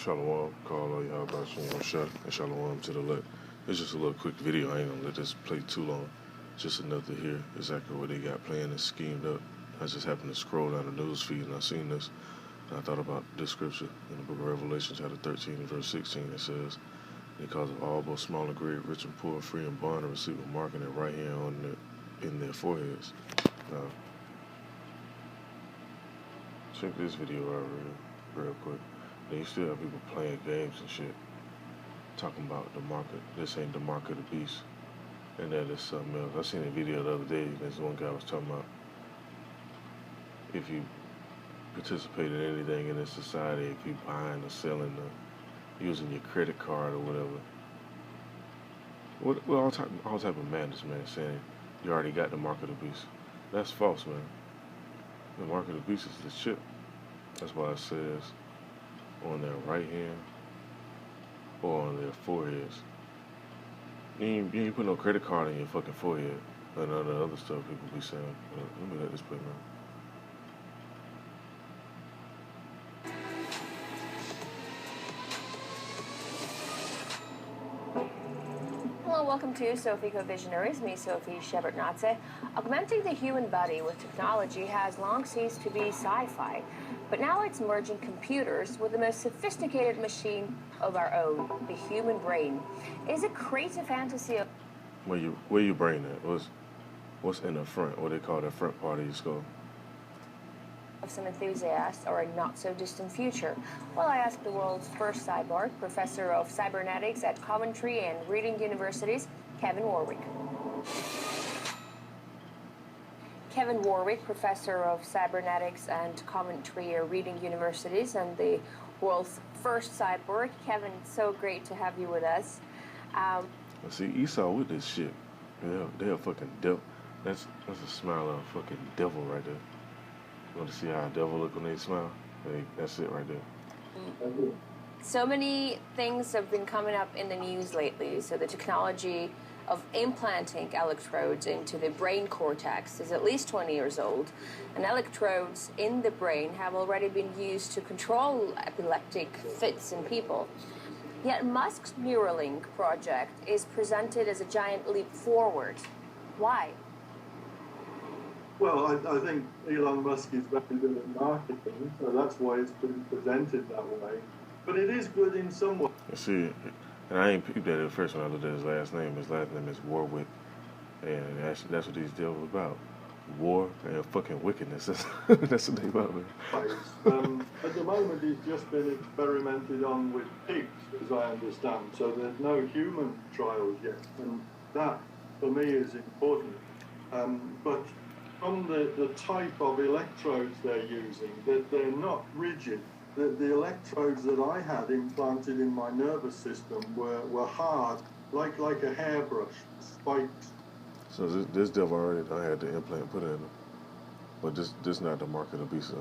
Shalom, call all y'all about shot and shalom to the left. It's just a little quick video. I ain't gonna let this play too long. Just enough to hear exactly what they got planned and schemed up. I just happened to scroll down the news feed and I seen this. And I thought about this scripture in the book of Revelation, chapter 13 and verse 16. It says, because of all, both small and great, rich and poor, free and bond, and receive a mark in their right hand in their foreheads. Now, check this video out real quick. Then you still have people playing games and shit, talking about the market. This ain't the mark of the beast, and that is something else. I seen a video the other day. This one guy was talking about if you participate in anything in this society, if you buying or selling or using your credit card or whatever, all type of madness, man, saying you already got the mark of the beast. That's false, man. The mark of the beast is the chip. That's why it says on their right hand or on their foreheads. You ain't put no credit card on your fucking forehead. And all the other stuff people be saying. Let me let this play now. Hello, welcome to Sophie Visionaries. Me, Sophie Shepard-Natze. Augmenting the human body with technology has long ceased to be sci-fi, but now it's merging computers with the most sophisticated machine of our own, the human brain. Is a crazy fantasy of where your brain at? What's in the front? What they call the front part of your skull? Of some enthusiasts or a not-so-distant future? Well, I asked the world's first cyborg, professor of cybernetics at Coventry and Reading Universities, Kevin Warwick. Kevin Warwick, professor of cybernetics and Coventry Reading Universities and the world's first cyborg. Kevin, it's so great to have you with us. See, Esau with this shit. They're a fucking devil. That's a smile of a fucking devil right there. You want to see how a devil look when they smile? That's it right there. So many things have been coming up in the news lately. So the technology of implanting electrodes into the brain cortex is at least 20 years old. And electrodes in the brain have already been used to control epileptic fits in people. Yet Musk's Neuralink project is presented as a giant leap forward. Why? Well, I think Elon Musk is very good at marketing, so that's why it's been presented that way. But it is good in some way. See, and I ain't peeped at it first when I looked at his last name. His last name is Warwick, and that's what these deals about. War and fucking wickedness. That's what they about, man. At the moment, it's just been experimented on with pigs, as I understand. So there's no human trials yet, and that, for me, is important. But from the type of electrodes they're using, they're not rigid. The electrodes that I had implanted in my nervous system were hard, like a hairbrush, spikes. So this devil already I had the implant put in him. But this not the mark of the beast.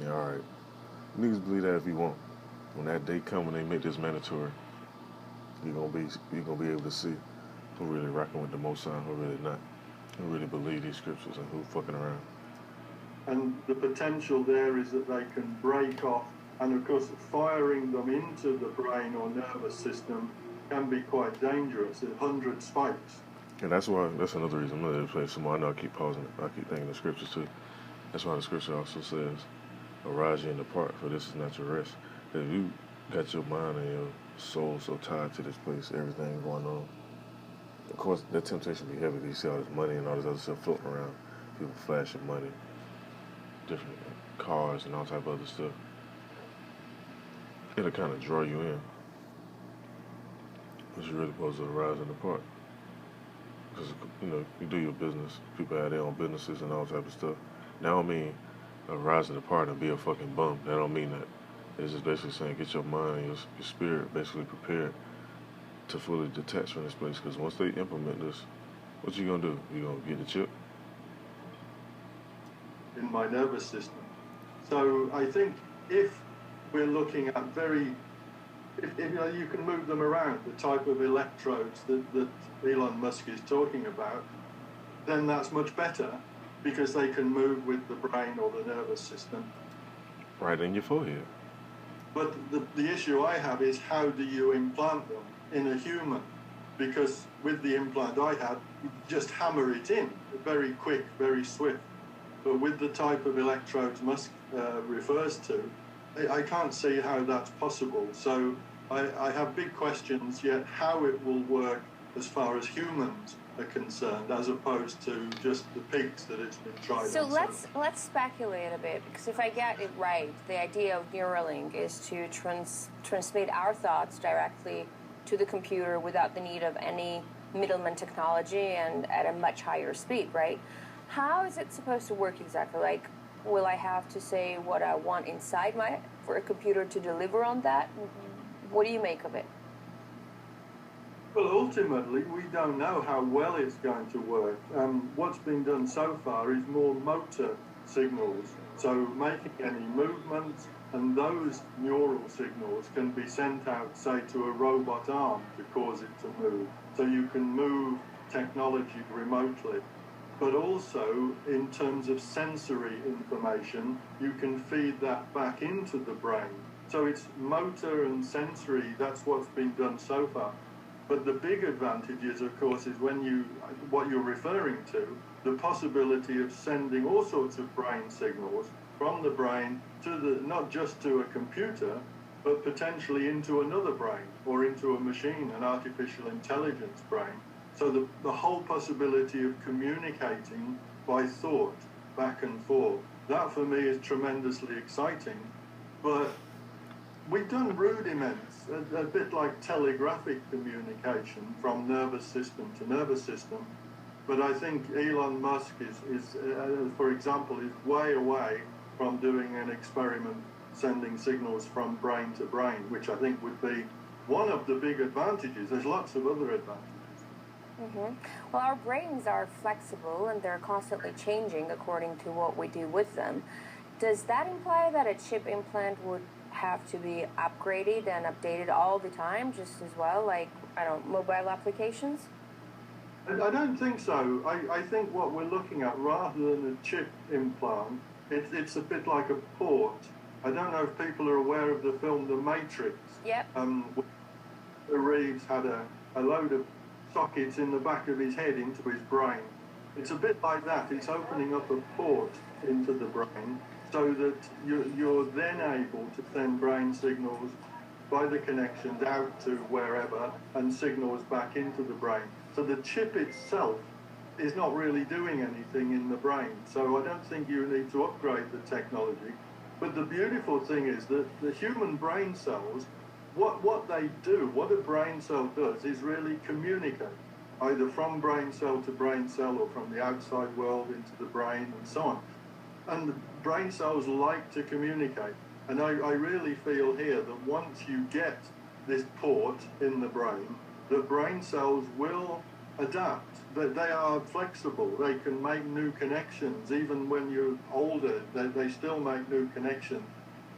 Yeah, alright. Niggas believe that if you want. When that day come when they make this mandatory, you're gonna be able to see who really rocking with the Most High, who really not. Who really believe these scriptures and who fucking around. And the potential there is that they can break off, and of course firing them into the brain or nervous system can be quite dangerous. 100 spikes. And that's another reason I'm gonna play some more. I know I keep pausing it. I keep thinking the scriptures too. That's why the scripture also says, arise ye and depart, for this is not your rest. If you got your mind and your soul so tied to this place, everything going on, of course, that temptation be heavy. You see all this money and all this other stuff floating around. People flashing money, different cars and all type of other stuff. It'll kind of draw you in. But you're really supposed to rise and depart. Because, you do your business. People have their own businesses and all type of stuff. That don't mean rise and depart and be a fucking bum. That don't mean that. It's just basically saying get your mind and your spirit basically prepared to fully detach from this place, because once they implement this, what you gonna do? You gonna get the chip? In my nervous system. So I think if we're looking at if you can move them around, the type of electrodes that Elon Musk is talking about, then that's much better, because they can move with the brain or the nervous system. Right in your forehead. But the issue I have is how do you implant them in a human? Because with the implant I had, you just hammer it in, very quick, very swift. But with the type of electrodes Musk refers to, I can't see how that's possible. So I have big questions yet how it will work as far as humans are concerned, as opposed to just the pigs that it's been tried So on. let's speculate a bit, because if I get it right, the idea of Neuralink is to transmit our thoughts directly to the computer without the need of any middleman technology and at a much higher speed, right? How is it supposed to work exactly? Like, will I have to say what I want inside for a computer to deliver on that? What do you make of it? Well, ultimately, we don't know how well it's going to work. What's been done so far is more motor signals, so making any movements, and those neural signals can be sent out, say, to a robot arm to cause it to move. So you can move technology remotely. But also, in terms of sensory information, you can feed that back into the brain. So it's motor and sensory, that's what's been done so far. But the big advantage is, of course, is what you're referring to, the possibility of sending all sorts of brain signals from the brain to not just to a computer, but potentially into another brain or into a machine, an artificial intelligence brain. So the whole possibility of communicating by thought back and forth, that for me is tremendously exciting. But we've done rudiments, a bit like telegraphic communication from nervous system to nervous system. But I think Elon Musk is for example, is way away from doing an experiment sending signals from brain to brain, which I think would be one of the big advantages. There's lots of other advantages. Mm-hmm. Well, our brains are flexible and they're constantly changing according to what we do with them. Does that imply that a chip implant would have to be upgraded and updated all the time, just as well, like, I don't know, mobile applications? I don't think so. I think what we're looking at, rather than a chip implant, it's a bit like a port. I don't know if people are aware of the film The Matrix. Yep. Reeves had a load of sockets in the back of his head into his brain. It's a bit like that. It's opening up a port into the brain so that you're then able to send brain signals by the connections out to wherever and signals back into the brain. So the chip itself is not really doing anything in the brain. So I don't think you need to upgrade the technology. But the beautiful thing is that the human brain cells, what they do, what a brain cell does is really communicate, either from brain cell to brain cell or from the outside world into the brain and so on. And the brain cells like to communicate. And I really feel here that once you get this port in the brain cells will adapt. They are flexible. They can make new connections. Even when you're older, they still make new connections.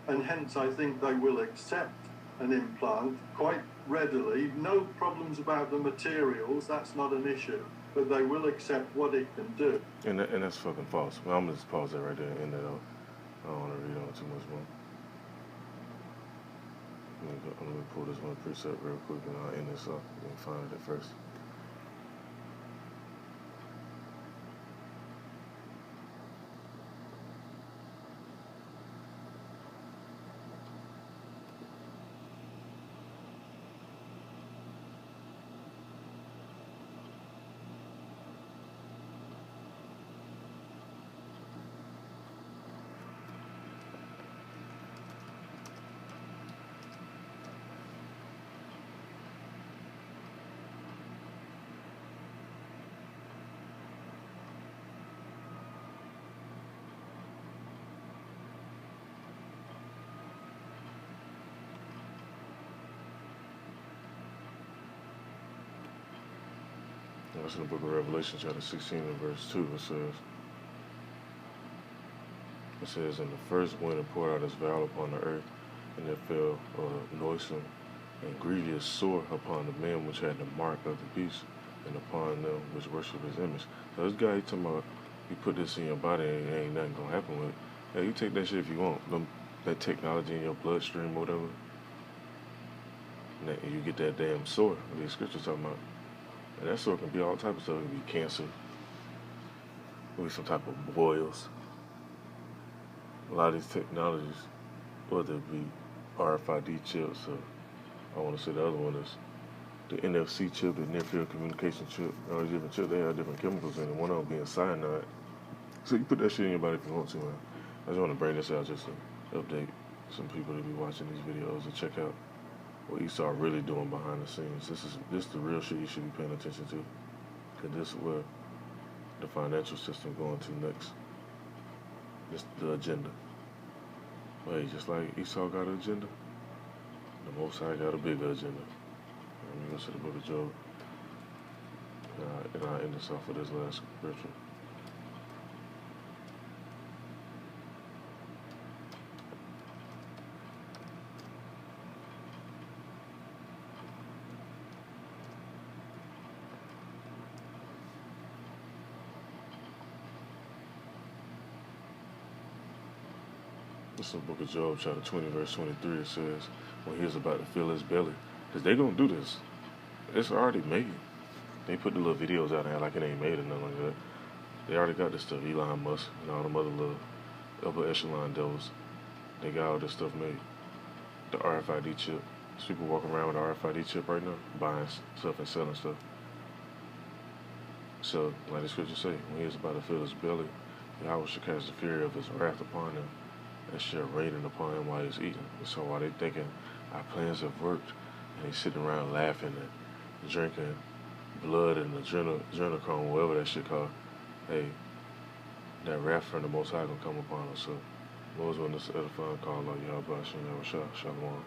And hence, I think they will accept an implant quite readily. No problems about the materials. That's not an issue. But they will accept what it can do. And that's fucking false. Well, I'm going to just pause that right there and end it off. I don't want to read on too much more. I'm going to pull this one preset real quick and I'll end this off. You can find it at first. That's in the book of Revelation, chapter 16 and verse 2. It says, and the first wind poured out his vial upon the earth, and there fell a noisome and grievous sore upon the man which had the mark of the beast, and upon them which worship his image. So this guy, he talking about, you put this in your body and ain't nothing gonna happen with it. Hey, you take that shit if you want. that technology in your bloodstream or whatever, and you get that damn sore. The scripture's talking about. And that sore can be all types of stuff. It can be cancer. It can be some type of boils. A lot of these technologies, whether it be RFID chips or I want to say the other one is the NFC chip, the near field communication chip, all these different chips, they have different chemicals in it. One of them being cyanide. So you put that shit in your body if you want to, man. I just want to bring this out just to update some people that be watching these videos and check out what Esau really doing behind the scenes. This is the real shit you should be paying attention to. Because this is where the financial system going to next. This the agenda. Wait, just like Esau got an agenda, the Most High got a bigger agenda. Let me go to the book of Job. And I'll end this off with this last scripture. This is the book of Job, chapter 20, verse 23. It says, when he is about to fill his belly. Because they going to do this. It's already made. They put the little videos out there like it ain't made or nothing like that. They already got this stuff. Elon Musk and all them other little upper echelon devils. They got all this stuff made. The RFID chip. There's people walking around with the RFID chip right now, buying stuff and selling stuff. So, like the scripture say, when he is about to fill his belly, Yahweh should cast the fury of his wrath upon him. That shit raining upon him while he's eating. So while they thinking our plans have worked, and he's sitting around laughing and drinking blood and adrenochrome, whatever that shit called, hey, that wrath from the Most High gonna come upon us. So, Lord's when this edifying call, like Yahweh Shalom.